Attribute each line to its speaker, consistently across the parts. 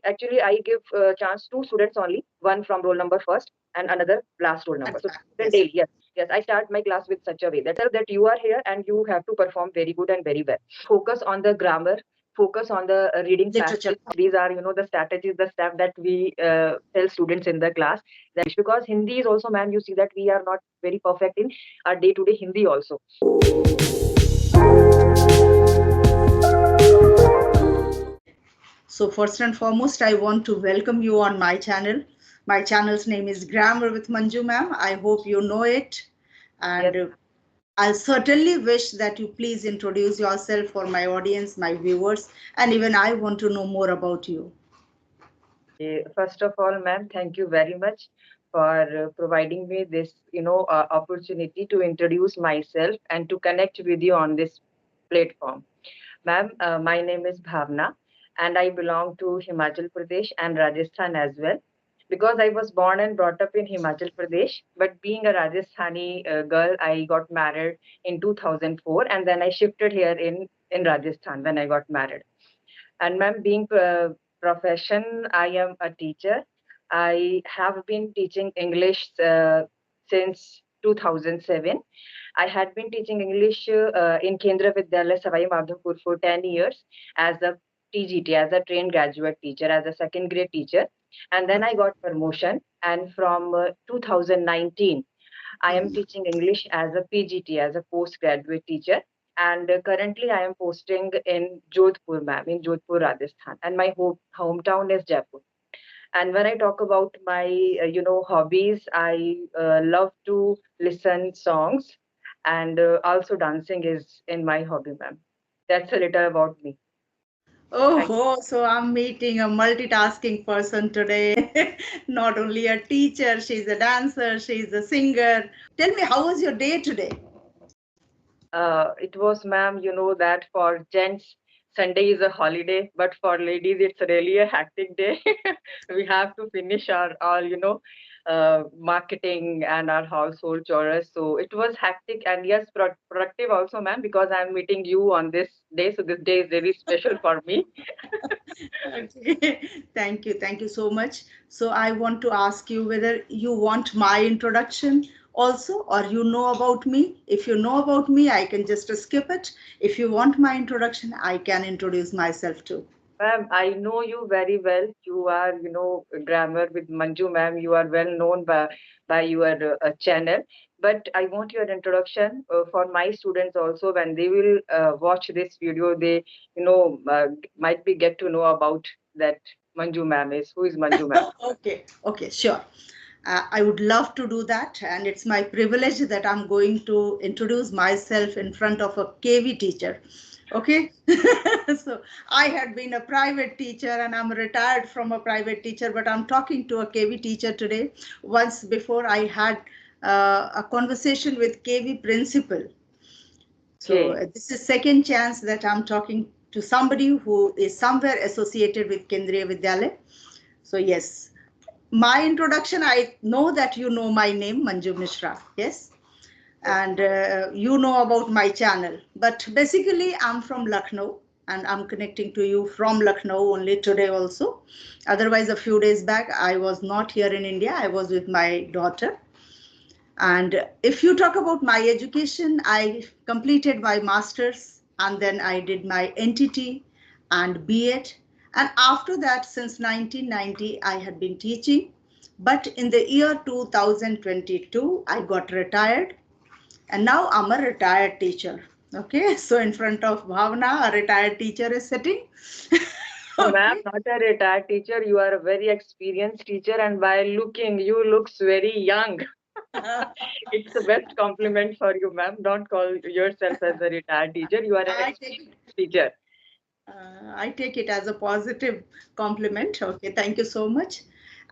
Speaker 1: actually I give chance to students only, one from roll number first and another last roll number. So then daily, yes, I start my class with such a way that you are here and you have to perform very good and very well. Focus on the grammar, focus on the reading passage. These are, the strategies, the stuff that we tell students in the class. That because Hindi is also, ma'am, you see that we are not very perfect in our day-to-day Hindi also.
Speaker 2: So first and foremost, I want to welcome you on my channel. My channel's name is Grammar with Manju Mam. I hope you know it. And yes. I'll certainly wish that you please introduce yourself for my audience, my viewers, and even I want to know more about you.
Speaker 1: First of all, ma'am, thank you very much for providing me this, opportunity to introduce myself and to connect with you on this platform. Ma'am, my name is Bhavna and I belong to Himachal Pradesh and Rajasthan as well. Because I was born and brought up in Himachal Pradesh, but being a Rajasthani girl, I got married in 2004 and then I shifted here in Rajasthan when I got married. And ma'am, being profession, I am a teacher. I have been teaching English since 2007. I had been teaching English in Kendra Vidyalaya Savai Madhopur for 10 years as a TGT, as a trained graduate teacher, as a second grade teacher. And then I got promotion. And from 2019, I am teaching English as a PGT, as a postgraduate teacher. And currently, I am posting in Jodhpur, ma'am, in Jodhpur, Rajasthan. And my hometown is Jaipur. And when I talk about my, hobbies, I love to listen songs, and also dancing is in my hobby, ma'am. That's a little about me.
Speaker 2: Oh, so I'm meeting a multitasking person today. Not only a teacher, she's a dancer, she's a singer. Tell me, how was your day today?
Speaker 1: It was, ma'am, that for gents, Sunday is a holiday, but for ladies, it's really a hectic day. We have to finish our all, marketing and our household chores. So it was hectic and yes, productive also, ma'am, because I'm meeting you on this day. So this day is very special for me.
Speaker 2: Okay, thank you so much. So I want to ask you whether you want my introduction also, or you know about me. If you know about me, I can just skip it. If you want my introduction, I can introduce myself too.
Speaker 1: Ma'am, I know you very well. You are, Grammar with Manju, ma'am. You are well known by your channel. But I want your introduction for my students also. When they will watch this video, they, might be get to know about that Manju ma'am is. Who is Manju ma'am?
Speaker 2: Okay, sure. I would love to do that, and it's my privilege that I'm going to introduce myself in front of a KV teacher. Okay, so I had been a private teacher and I'm retired from a private teacher, but I'm talking to a KV teacher today. Once before, I had a conversation with KV principal. So this is second chance that I'm talking to somebody who is somewhere associated with Kendriya Vidyalaya. So yes, my introduction, I know that you know my name, Manju Mishra, yes? And you know about my channel. But basically, I'm from Lucknow and I'm connecting to you from Lucknow only today also. Otherwise, a few days back, I was not here in India. I was with my daughter. And if you talk about my education, I completed my master's and then I did my NTT and B.Ed. And after that, since 1990, I had been teaching. But in the year 2022, I got retired. And now I'm a retired teacher. Okay, so in front of Bhavna, a retired teacher is sitting.
Speaker 1: No, ma'am, not a retired teacher. You are a very experienced teacher, and by looking, you looks very young. It's the best compliment for you, ma'am. Don't call yourself as a retired teacher. You are an experienced teacher.
Speaker 2: I take it as a positive compliment. Okay, thank you so much.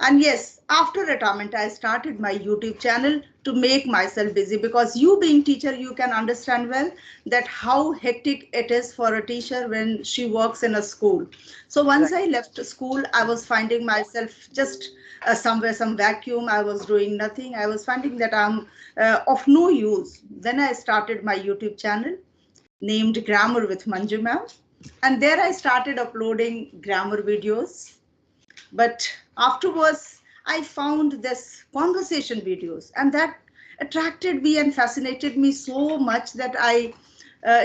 Speaker 2: And yes, after retirement, I started my YouTube channel to make myself busy because you being teacher, you can understand well that how hectic it is for a teacher when she works in a school. So once I left school, I was finding myself just somewhere, some vacuum. I was doing nothing. I was finding that I'm of no use. Then I started my YouTube channel named Grammar with Manju Mam. And there I started uploading grammar videos. But afterwards, I found this conversation videos, and that attracted me and fascinated me so much that I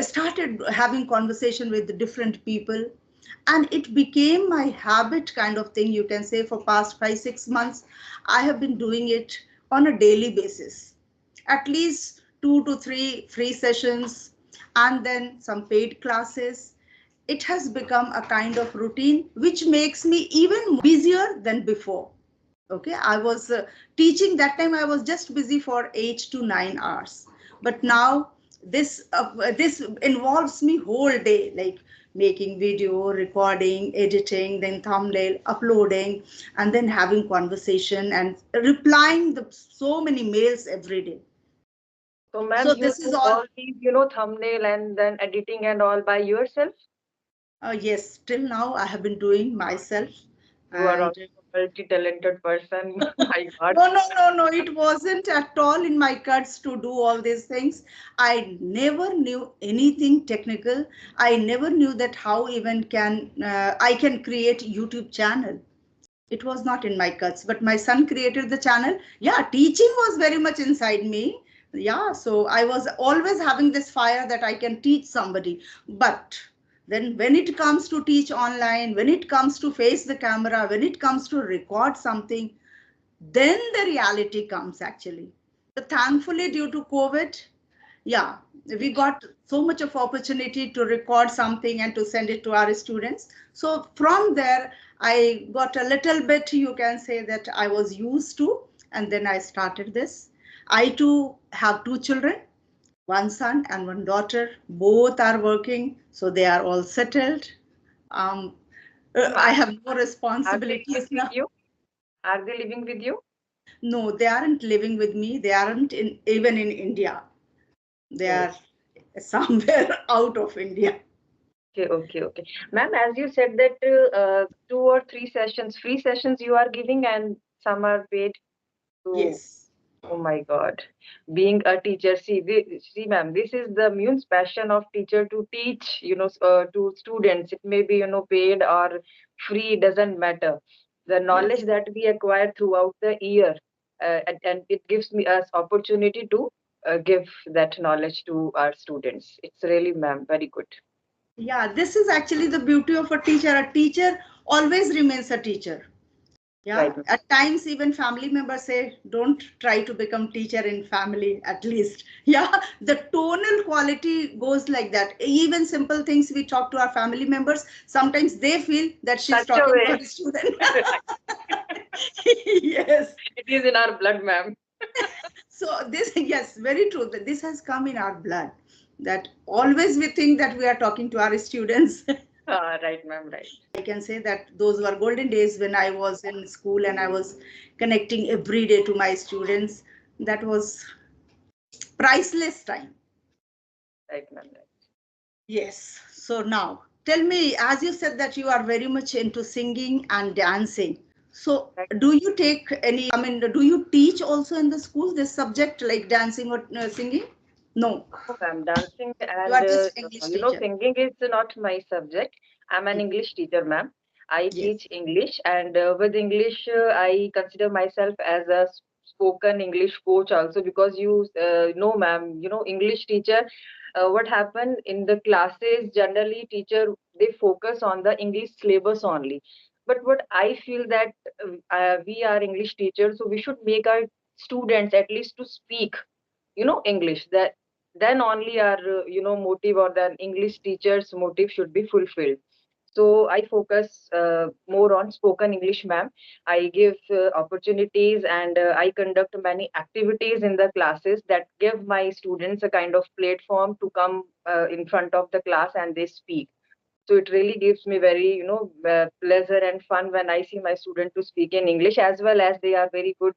Speaker 2: started having conversation with different people, and it became my habit kind of thing, you can say. For past 5 6 months I have been doing it on a daily basis, at least 2 to 3 free sessions, and then some paid classes. It has become a kind of routine which makes me even busier than before. Okay, I was teaching that time, I was just busy for 8 to 9 hours, but now this involves me whole day, like making video, recording, editing, then thumbnail, uploading, and then having conversation and replying the so many mails every day.
Speaker 1: So, ma'am,
Speaker 2: So
Speaker 1: you
Speaker 2: this is
Speaker 1: do
Speaker 2: all.
Speaker 1: all these, thumbnail and then editing and all by yourself?
Speaker 2: Yes, till now I have been doing myself.
Speaker 1: You are
Speaker 2: And
Speaker 1: also a multi-talented person. My God.
Speaker 2: no, no, no, no, it wasn't at all in my cuts to do all these things. I never knew anything technical. I never knew that how even can I can create YouTube channel. It was not in my cuts, but my son created the channel. Yeah, teaching was very much inside me. Yeah, so I was always having this fire that I can teach somebody. But then when it comes to teach online, when it comes to face the camera, when it comes to record something, then the reality comes actually. So thankfully, due to COVID, yeah, we got so much of opportunity to record something and to send it to our students. So from there, I got a little bit, you can say, that I was used to, and then I started this. I too have two children, one son and one daughter. Both are working, so they are all settled. Um,
Speaker 1: Ma'am,
Speaker 2: I have no
Speaker 1: are they living
Speaker 2: responsibilities
Speaker 1: with
Speaker 2: now.
Speaker 1: you? Are they living with you?
Speaker 2: No, they aren't living with me. They aren't even in India. They
Speaker 1: Oh,
Speaker 2: are somewhere out of India.
Speaker 1: okay, okay, okay. Ma'am, as you said that 2 or 3 sessions, free sessions you are giving and some are paid to.
Speaker 2: Yes.
Speaker 1: Oh my God. Being a teacher, see, ma'am, this is the Mune's passion of teacher to teach, to students. It may be, paid or free, doesn't matter. The knowledge
Speaker 2: Yes.
Speaker 1: that we acquire throughout the year, and it gives me us opportunity to give that knowledge to our students. It's really, ma'am, very good.
Speaker 2: Yeah, this is actually the beauty of a teacher. A teacher always remains a teacher.
Speaker 1: Right,
Speaker 2: Yeah,
Speaker 1: ma'am.
Speaker 2: at times even family members say, don't try to become teacher in family at least. Yeah, the tonal quality goes like that. Even simple things we talk to our family members, sometimes they feel that she's
Speaker 1: Such a
Speaker 2: talking to
Speaker 1: way.
Speaker 2: her student.
Speaker 1: Right.
Speaker 2: Yes.
Speaker 1: It is in our blood, ma'am.
Speaker 2: So this, yes, very true. That this has come in our blood. That always we think that we are talking to our students.
Speaker 1: Right, ma'am, right.
Speaker 2: I can say that those were golden days when I was in school and I was connecting every day to my students. That was priceless time.
Speaker 1: Right, ma'am, right.
Speaker 2: Yes. So now tell me, as you said that you are very much into singing and dancing. So
Speaker 1: Right.
Speaker 2: do you take any, I mean, do you teach also in the school this subject like dancing or singing? No,
Speaker 1: Oh, ma'am, dancing
Speaker 2: you
Speaker 1: and
Speaker 2: are just English teacher.
Speaker 1: singing is not my subject. I'm an
Speaker 2: Mm.
Speaker 1: English teacher, ma'am. I
Speaker 2: Yes.
Speaker 1: teach English, and with English, I consider myself as a spoken English coach also because you know, ma'am, English teacher. What happened in the classes? Generally, teacher they focus on the English syllabus only. But what I feel that we are English teachers, so we should make our students at least to speak English, that then only our motive or the English teacher's motive should be fulfilled. So I focus more on spoken English, ma'am. I give opportunities, and I conduct many activities in the classes that give my students a kind of platform to come in front of the class and they speak. So it really gives me very pleasure and fun when I see my student to speak in English, as well as they are very good,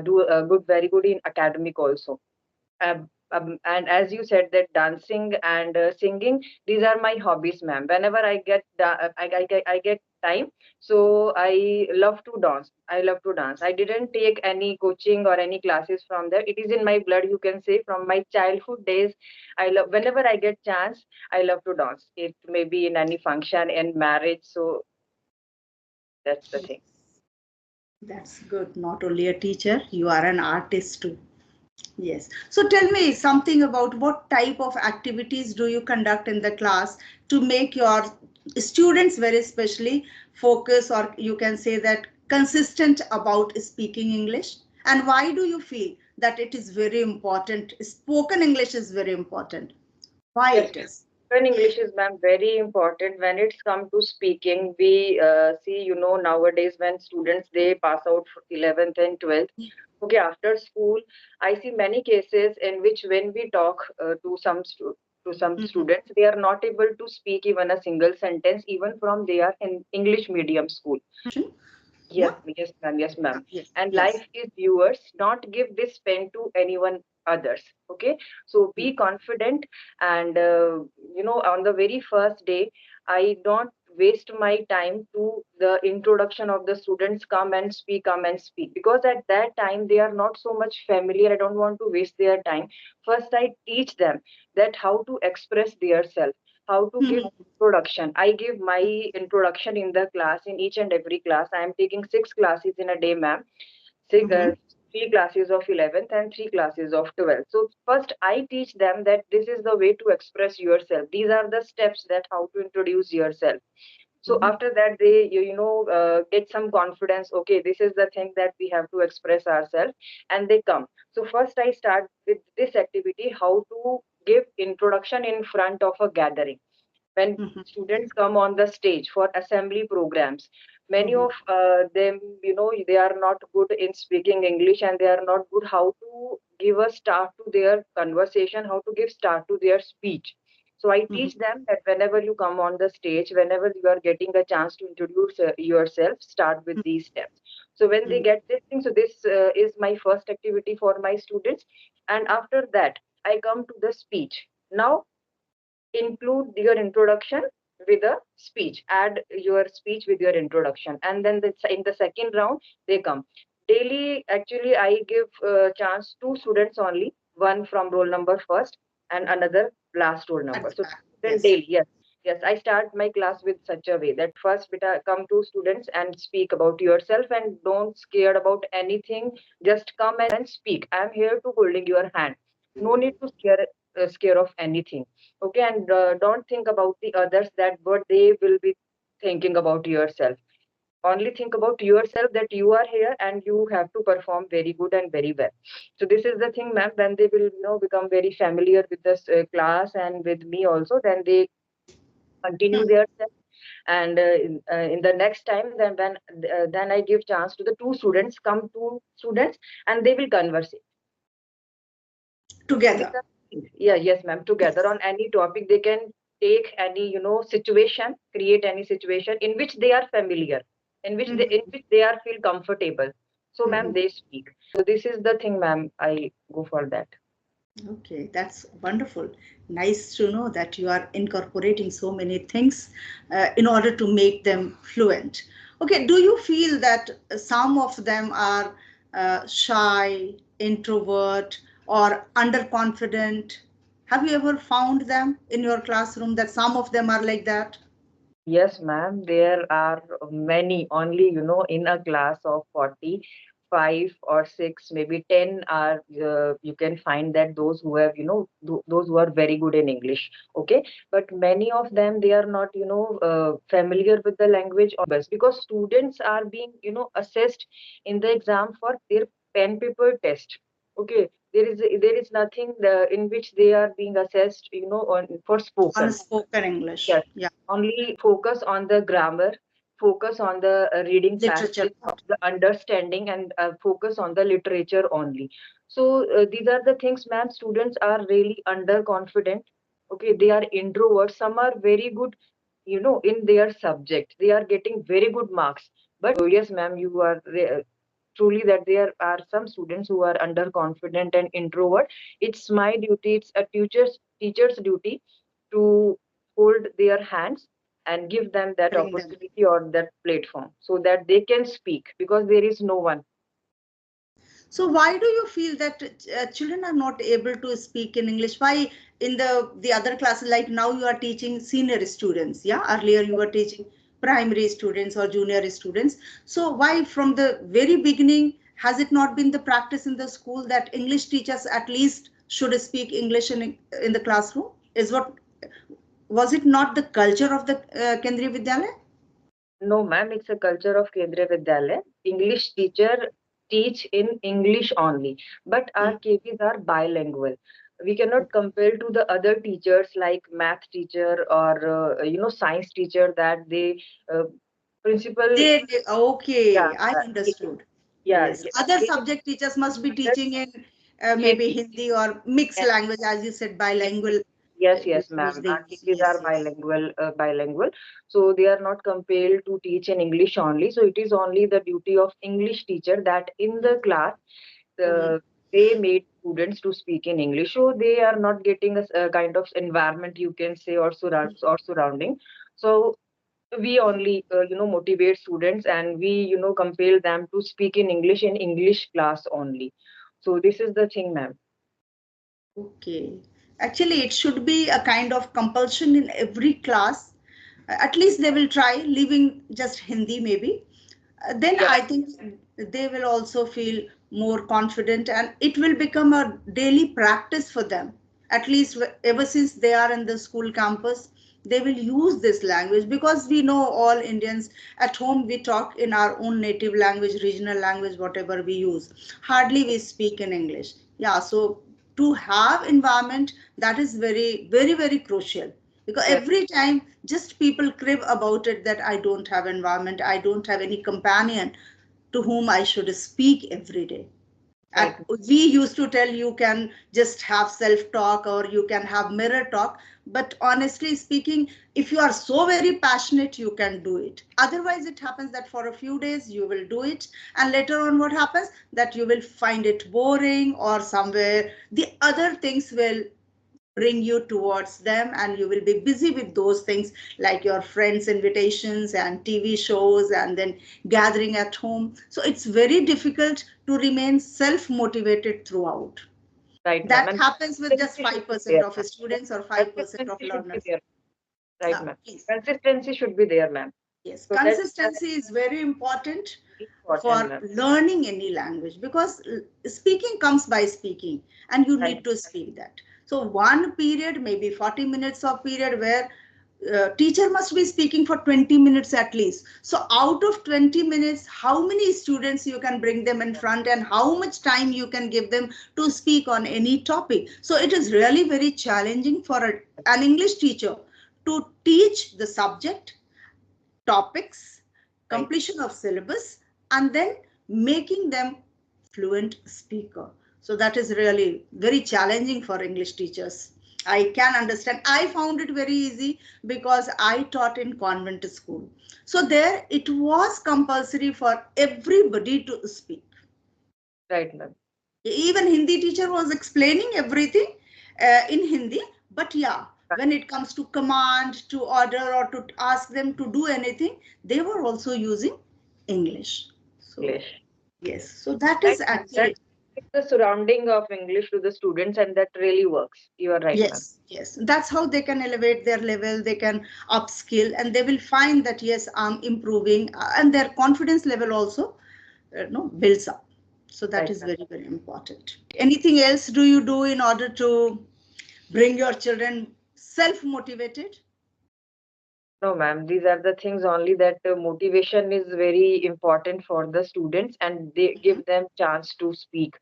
Speaker 1: do good very good in academic also. And as you said that dancing and singing, these are my hobbies, ma'am. Whenever I get I get time, so I love to dance. I love to dance. I didn't take any coaching or any classes from there. It is in my blood, you can say, from my childhood days. I love, whenever I get chance, I love to dance. It may be in any function, in marriage. So that's the thing.
Speaker 2: That's good. Not only a teacher, you are an artist too. Yes. So tell me something about what type of activities do you conduct in the class to make your students very especially focus, or you can say that consistent about speaking English? And why do you feel that it is very important? Spoken English is very important. Why
Speaker 1: Yes,
Speaker 2: it is?
Speaker 1: spoken English is, ma'am, very important. When it's come to speaking, we see, nowadays when students they pass out for 11th and 12th. Okay, after school, I see many cases in which when we talk to some
Speaker 2: Mhm.
Speaker 1: students, they are not able to speak even a single sentence, even from they are in English medium school. Yes,
Speaker 2: Yeah.
Speaker 1: yes, ma'am. Yes, ma'am.
Speaker 2: Yes.
Speaker 1: And
Speaker 2: Yes.
Speaker 1: life is yours. Not give this pen to anyone others. Okay. So
Speaker 2: Mm.
Speaker 1: be confident. And, on the very first day, I don't waste my time to the introduction of the students come and speak. Because at that time, they are not so much familiar. I don't want to waste their time. First, I teach them that how to express their self, how to give
Speaker 2: Mhm.
Speaker 1: introduction. I give my introduction in the class, in each and every class. I am taking 6 classes in a day, ma'am. Six,
Speaker 2: Mhm.
Speaker 1: 3 classes of 11th and 3 classes of 12th. So first I teach them that this is the way to express yourself. These are the steps that how to introduce yourself. So
Speaker 2: Mhm.
Speaker 1: after that they get some confidence. Okay, this is the thing that we have to express ourselves, and they come. So first I start with this activity, how to give introduction in front of a gathering. When
Speaker 2: Mhm.
Speaker 1: students come on the stage for assembly programs, many
Speaker 2: Mhm.
Speaker 1: of them, they are not good in speaking English, and they are not good how to give a start to their conversation, how to give start to their speech. So I
Speaker 2: Mhm.
Speaker 1: teach them that whenever you come on the stage, whenever you are getting a chance to introduce yourself, start with these steps. So when they
Speaker 2: Mhm.
Speaker 1: get this thing, so this is my first activity for my students. And after that I come to the speech. Now include your introduction with a speech, add your speech with your introduction, and then in the second round they come daily. Actually I give chance to students only, one from roll number first and another last roll
Speaker 2: At
Speaker 1: number.
Speaker 2: the
Speaker 1: So
Speaker 2: back.
Speaker 1: then
Speaker 2: Yes.
Speaker 1: daily, yes, yes, I start my class with such a way that first beta come to students and speak about yourself, and don't scared about anything. Just come and speak. I am here to holding your hand. No need to scare of anything. Okay, and don't think about the others, that what they will be thinking about yourself. Only think about yourself, that you are here and you have to perform very good and very well. So this is the thing, ma'am. When they will become very familiar with this class and with me also, then they continue their step. And in the next time, then I give chance to the two students, come two students, and they will converse. So these
Speaker 2: Together.
Speaker 1: are things. Yeah, yes, ma'am. Together on any topic, they can take any, situation, create any situation in which they are familiar, in
Speaker 2: Mhm.
Speaker 1: which they are feel comfortable. So, ma'am,
Speaker 2: Mhm.
Speaker 1: they speak. So this is the thing, ma'am. I go for that.
Speaker 2: Okay, that's wonderful. Nice to know that you are incorporating so many things in order to make them fluent. Okay, do you feel that some of them are shy, introvert, or underconfident? Have you ever found them in your classroom that some of them are like that?
Speaker 1: Yes, ma'am. There are many, only, in a class of 40, 5 or 6, maybe 10 are, you can find that those who have, those who are very good in English. Okay. But many of them, they are not, familiar with the language or because students are being, assessed in the exam for their pen paper test. Okay. There is nothing in which they are being assessed, for spoken.
Speaker 2: Unspoken English.
Speaker 1: Yes,
Speaker 2: Yeah,
Speaker 1: only focus on the grammar, focus on the reading
Speaker 2: literature
Speaker 1: practice,
Speaker 2: part.
Speaker 1: the understanding, and focus on the literature only. So these are the things, ma'am. Students are really underconfident. Okay, they are introverts. Some are very good, in their subject. They are getting very good marks. But yes, ma'am, you are truly that there are some students who are underconfident and introvert. It's my duty. It's a teacher's duty to hold their hands and give them that
Speaker 2: Bring them.
Speaker 1: opportunity or that platform so that they can speak, because there is no one.
Speaker 2: So why do you feel that children are not able to speak in English? Why in the other classes, like now you are teaching senior students, yeah? Earlier you were teaching primary students or junior students. So why from the very beginning has it not been the practice in the school that English teachers at least should speak English in the classroom? Is what was it not the culture of the Kendriya Vidyalaya?
Speaker 1: No, ma'am, it's a culture of Kendriya Vidyalaya. English teacher teach in English only, but our KVs are bilingual. We cannot compare to the other teachers like math teacher or science teacher that they principal. Yeah,
Speaker 2: Okay, I understood.
Speaker 1: yeah,
Speaker 2: Yes, other
Speaker 1: they
Speaker 2: subject teachers must be
Speaker 1: other
Speaker 2: teaching in maybe
Speaker 1: Hindi.
Speaker 2: Hindi or mixed language, as you said, bilingual,
Speaker 1: Yes, yes,
Speaker 2: which
Speaker 1: ma'am.
Speaker 2: they
Speaker 1: Our
Speaker 2: use.
Speaker 1: KPs
Speaker 2: Yes,
Speaker 1: are
Speaker 2: yes.
Speaker 1: bilingual. So they are not compelled to teach in English only. So it is only the duty of English teacher that in the class,
Speaker 2: Mhm.
Speaker 1: they made students to speak in English. So they are not getting a kind of environment, you can say, or surrounding. So we only, motivate students and we, compel them to speak in English class only. So this is the thing, ma'am.
Speaker 2: Okay. Actually, it should be a kind of compulsion in every class. At least they will try leaving just Hindi, maybe. Then
Speaker 1: Yeah,
Speaker 2: I think they will also feel more confident and it will become a daily practice for them. At least ever since they are in the school campus, they will use this language because we know all Indians at home we talk in our own native language, regional language, whatever we use. Hardly we speak in English. Yeah, so to have environment that is very, very, very crucial because
Speaker 1: yes,
Speaker 2: every time just people crib about it that I don't have environment, I don't have any companion to whom I should speak every day. And
Speaker 1: right.
Speaker 2: we used to tell you can just have self talk or you can have mirror talk, but honestly speaking, if you are so very passionate you can do it. Otherwise it happens that for a few days you will do it and later on what happens that you will find it boring or somewhere the other things will bring you towards them and you will be busy with those things like your friends invitations and TV shows and then gathering at home, so it's very difficult to remain self motivated throughout.
Speaker 1: Right, ma'am.
Speaker 2: That
Speaker 1: And
Speaker 2: happens with just
Speaker 1: consistency should be
Speaker 2: 5%
Speaker 1: there,
Speaker 2: of
Speaker 1: ma'am.
Speaker 2: students or 5% of
Speaker 1: Consistency should be
Speaker 2: learners.
Speaker 1: there. Right, ma'am.
Speaker 2: Please.
Speaker 1: Consistency should be there, ma'am.
Speaker 2: Yes,
Speaker 1: So that
Speaker 2: consistency is very important
Speaker 1: is important,
Speaker 2: for
Speaker 1: ma'am.
Speaker 2: learning any language because speaking comes by speaking and you
Speaker 1: Right,
Speaker 2: need to speak that. So one period, maybe 40 minutes of period where teacher must be speaking for 20 minutes at least. So out of 20 minutes, how many students you can bring them in front and how much time you can give them to speak on any topic. So it is really very challenging for an English teacher to teach the subject topics,
Speaker 1: right.
Speaker 2: completion of syllabus, and then making them fluent speaker. So that is really very challenging for English teachers. I can understand. I found it very easy because I taught in convent school. So there it was compulsory for everybody to speak.
Speaker 1: Right, ma'am.
Speaker 2: Even Hindi teacher was explaining everything in Hindi, but yeah,
Speaker 1: Right,
Speaker 2: when it comes to command, to order, or to ask them to do anything, they were also using English. So
Speaker 1: English.
Speaker 2: yes, so that
Speaker 1: Right,
Speaker 2: is
Speaker 1: ma'am. That
Speaker 2: actually
Speaker 1: is the surrounding of English to the students, and that really works. You are right, ma'am.
Speaker 2: yes, yes. That's how they can elevate their level, they can upskill, and they will find that yes, I'm improving, and their confidence level also builds up. So that
Speaker 1: Right,
Speaker 2: is
Speaker 1: ma'am.
Speaker 2: very, very important. Anything else do you do in order to bring your children self motivated?
Speaker 1: No, ma'am. These are the things only that motivation is very important for the students, and they
Speaker 2: Mhm.
Speaker 1: give them chance to speak.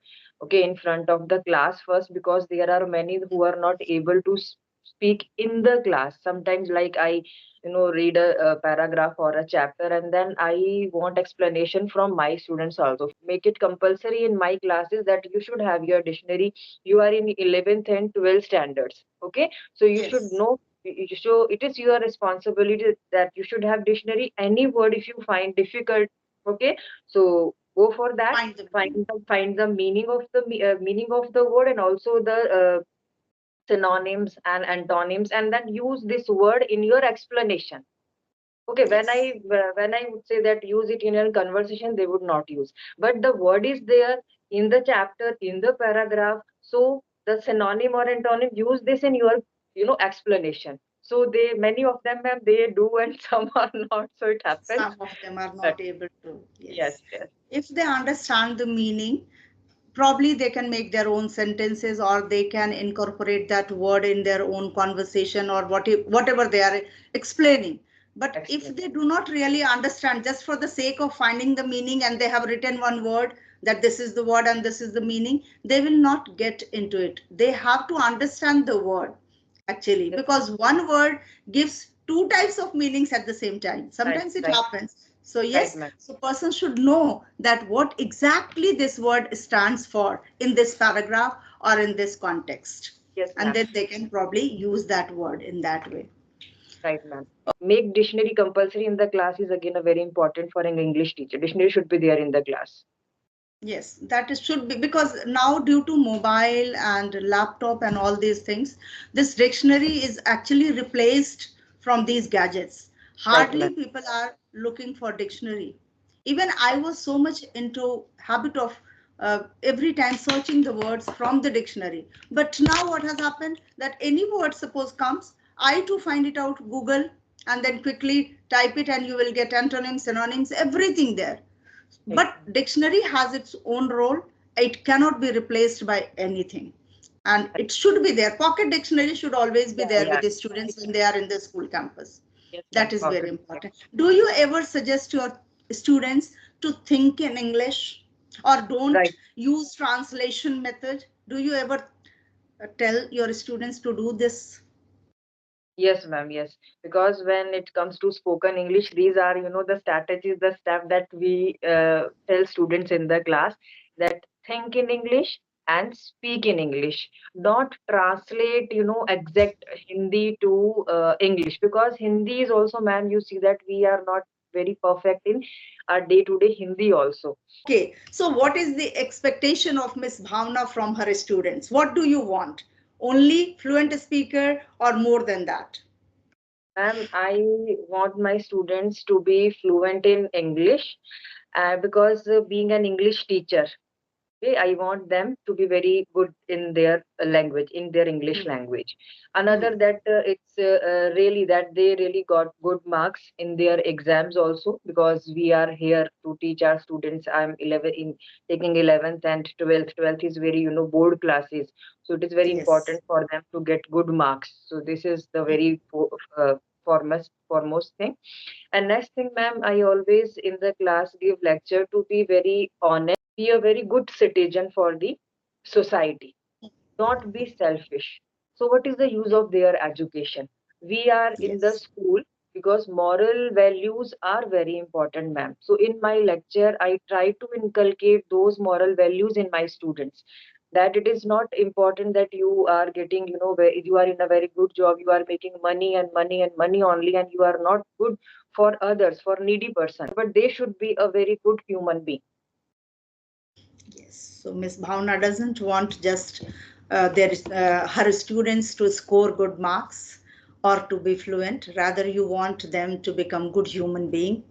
Speaker 1: Okay, in front of the class first, because there are many who are not able to speak in the class. Sometimes, like I, read a paragraph or a chapter, and then I want explanation from my students also. Make it compulsory in my classes that you should have your dictionary. You are in 11th and 12th standards. Okay, so you should
Speaker 2: Yes,
Speaker 1: know, so it is your responsibility that you should have dictionary any word if you find difficult. Okay, so go for that.
Speaker 2: find the
Speaker 1: find
Speaker 2: meaning.
Speaker 1: the, find the meaning of the meaning of the word, and also the synonyms and antonyms, and then use this word in your explanation. Okay,
Speaker 2: Yes,
Speaker 1: when I would say that use it in a conversation, they would not use, but the word is there in the chapter, in the paragraph. So the synonym or antonym, use this in your explanation. So many of them, ma'am, they do and some are not. So it happens.
Speaker 2: Some of them are
Speaker 1: But
Speaker 2: not able to.
Speaker 1: yes,
Speaker 2: Yes.
Speaker 1: yes,
Speaker 2: If they understand the meaning, probably they can make their own sentences, or they can incorporate that word in their own conversation, or whatever they are explaining. But if
Speaker 1: explain.
Speaker 2: they do not really understand, just for the sake of finding the meaning, and they have written one word, that this is the word and this is the meaning, they will not get into it. They have to understand the word, actually,
Speaker 1: Yes,
Speaker 2: because one word gives two types of meanings at the same time.
Speaker 1: right,
Speaker 2: Sometimes it
Speaker 1: right,
Speaker 2: happens. So
Speaker 1: right,
Speaker 2: yes,
Speaker 1: ma'am.
Speaker 2: so person should know that what exactly this word stands for in this paragraph or in this context,
Speaker 1: Yes,
Speaker 2: and
Speaker 1: ma'am.
Speaker 2: then they can probably use that word in that way.
Speaker 1: Right, ma'am. Make dictionary compulsory in the class is again a very important for an English teacher. Dictionary should be there in the class.
Speaker 2: Yes, that is, should be, because now due to mobile and laptop and all these things, this dictionary is actually replaced from these gadgets.
Speaker 1: Right, ma'am.
Speaker 2: Hardly people are looking for dictionary. Even I was so much into habit of every time searching the words from the dictionary. But now what has happened, that any word suppose comes, I too find it out Google, and then quickly type it, and you will get antonyms, synonyms, everything there.
Speaker 1: Right.
Speaker 2: But dictionary has its own role. It cannot be replaced by anything, and
Speaker 1: Right.
Speaker 2: it should be there. Pocket dictionary should always be
Speaker 1: Yeah,
Speaker 2: there
Speaker 1: yeah.
Speaker 2: with the students when they are in the school campus.
Speaker 1: Yes,
Speaker 2: That
Speaker 1: ma'am.
Speaker 2: is very
Speaker 1: Pocket.
Speaker 2: important. Do you ever suggest your students to think in English, or don't
Speaker 1: Right.
Speaker 2: use translation method? Do you ever tell your students to do this?
Speaker 1: Yes, ma'am. Yes, because when it comes to spoken English, these are, the strategies, the step that we tell students in the class, that think in English and speak in English. Don't translate, exact Hindi to English, because Hindi is also, ma'am, you see that we are not very perfect in our day-to-day Hindi also.
Speaker 2: Okay, so what is the expectation of Miss Bhavna from her students? What do you want? Only fluent speaker or more than that?
Speaker 1: Ma'am, I want my students to be fluent in English, because being an English teacher, okay, I want them to be very good in their language, in their English
Speaker 2: Hmm.
Speaker 1: language.
Speaker 2: Hmm.
Speaker 1: Another that it's really that they really got good marks in their exams also, because we are here to teach our students. I'm 11 in taking 11th and 12th. 12th is very, board classes. So it is very
Speaker 2: Yes.
Speaker 1: important for them to get good marks. So this is the very foremost thing. And next thing, ma'am, I always in the class give lecture to be very honest, be a very good citizen for the society, not be selfish. So, what is the use of their education? We are in the
Speaker 2: Yes.
Speaker 1: school because moral values are very important, ma'am. So, in my lecture, I try to inculcate those moral values in my students. That it is not important that you are getting, you are in a very good job, you are making money and money and money only, and you are not good for others, for needy person. But they should be a very good human being.
Speaker 2: Yes. So Miss Bhavna doesn't want just her students to score good marks or to be fluent. Rather, you want them to become good human being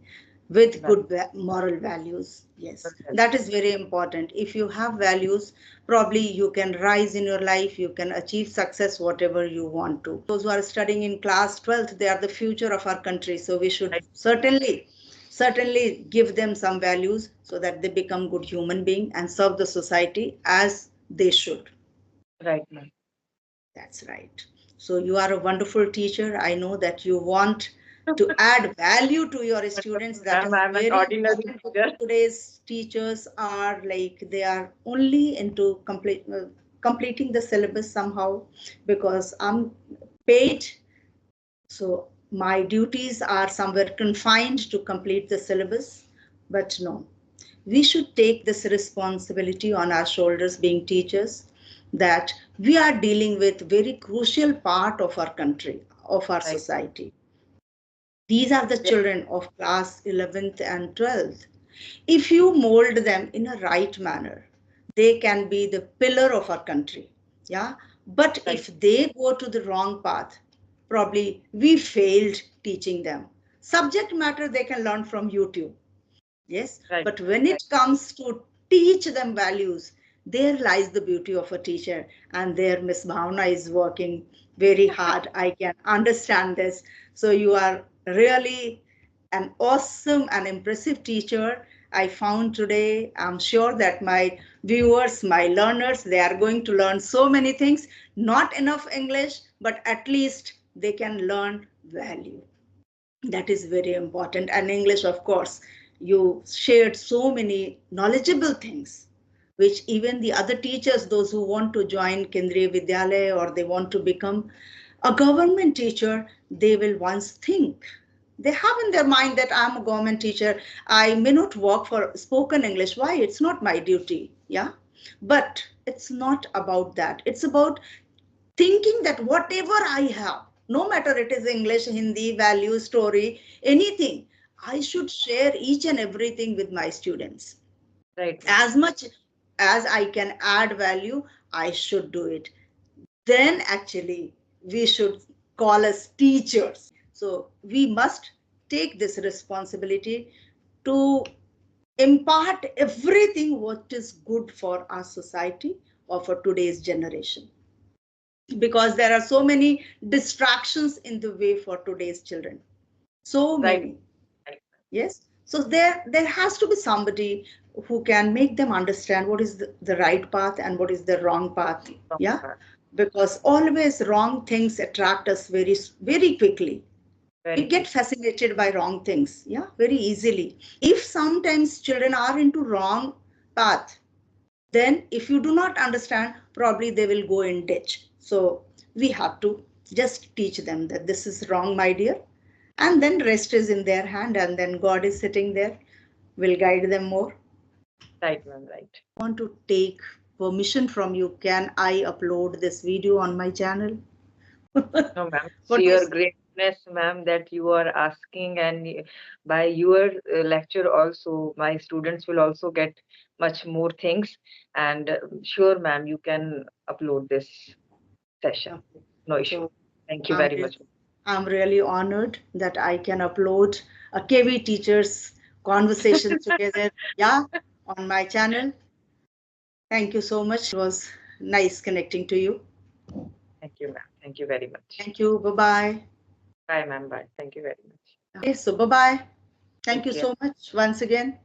Speaker 1: Yes,
Speaker 2: with
Speaker 1: ma'am.
Speaker 2: good moral values. Yes,
Speaker 1: Good health.
Speaker 2: that is very important. If you have values, probably you can rise in your life. You can achieve success, whatever you want to. Those who are studying in class 12th, they are the future of our country. So we should
Speaker 1: Right,
Speaker 2: certainly give them some values so that they become good human being and serve the society as they should.
Speaker 1: right, ma'am.
Speaker 2: That's right. So you are a wonderful teacher. I know that you want to add value to your students.
Speaker 1: Wonderful,
Speaker 2: That
Speaker 1: ma'am.
Speaker 2: is
Speaker 1: I'm an
Speaker 2: very
Speaker 1: ordinary
Speaker 2: important, because
Speaker 1: teacher.
Speaker 2: today's teachers are like, they are only into completing the syllabus somehow, because I'm paid. So my duties are somewhere confined to complete the syllabus. But no, we should take this responsibility on our shoulders, being teachers, that we are dealing with very crucial part of our country, of our
Speaker 1: Right.
Speaker 2: society. These are the
Speaker 1: Yes,
Speaker 2: children of class 11th and 12th. If you mold them in a right manner, they can be the pillar of our country. Yeah. But
Speaker 1: right,
Speaker 2: if they go to the wrong path, probably we failed teaching them. Subject matter they can learn from YouTube. Yes.
Speaker 1: right,
Speaker 2: But when
Speaker 1: right,
Speaker 2: it comes to teach them values, There lies the beauty of a teacher, and there Miss Bhavna is working very hard. I can understand this. So you are really an awesome and impressive teacher I found today. I'm sure that my viewers, my learners, they are going to learn so many things. Not enough English, but at least they can learn value. That is very important. And English, of course, you shared so many knowledgeable things, which even the other teachers, those who want to join Kendriya Vidyalaya or they want to become a government teacher, they will once think. They have in their mind that I'm a government teacher. I may not work for spoken English. Why? It's not my duty. Yeah. But it's not about that. It's about thinking that whatever I have, no matter it is English, Hindi, value, story, anything, I should share each and everything with my students.
Speaker 1: Right, ma'am.
Speaker 2: As much as I can add value, I should do it. Then actually, we should call us teachers. So we must take this responsibility to impart everything what is good for our society or for today's generation, because there are so many distractions in the way for today's children, so
Speaker 1: Right,
Speaker 2: many.
Speaker 1: right.
Speaker 2: Yes, so there has to be somebody who can make them understand what is the right path and what is the wrong path.
Speaker 1: Wrong
Speaker 2: Yeah,
Speaker 1: part.
Speaker 2: because always wrong things attract us very quickly. We
Speaker 1: Very
Speaker 2: get
Speaker 1: quick.
Speaker 2: fascinated by wrong things, yeah, very easily. If sometimes children are into wrong path, then if you do not understand, probably they will go in ditch. So we have to just teach them that this is wrong, my dear, and then rest is in their hand, and then God is sitting there, will guide them more.
Speaker 1: Right, ma'am. Right.
Speaker 2: I want to take permission from you. Can I upload this video on my channel?
Speaker 1: No, ma'am. It's
Speaker 2: What do you
Speaker 1: your
Speaker 2: say?
Speaker 1: greatness, ma'am, that you are asking, and by your lecture also, my students will also get much more things. And sure, ma'am, you can upload this session.
Speaker 2: Okay.
Speaker 1: No issue.
Speaker 2: So
Speaker 1: Thank you
Speaker 2: I'm
Speaker 1: very
Speaker 2: really,
Speaker 1: much.
Speaker 2: I'm really honored that I can upload a KV teachers conversation together, yeah, on my channel. Thank you so much. It was nice connecting to you.
Speaker 1: Thank you, ma'am. Thank you very much.
Speaker 2: Thank you. Bye bye.
Speaker 1: Bye, ma'am. Bye. Thank you very much.
Speaker 2: Okay, so bye bye. Thank
Speaker 1: Take
Speaker 2: you
Speaker 1: care.
Speaker 2: so much once again.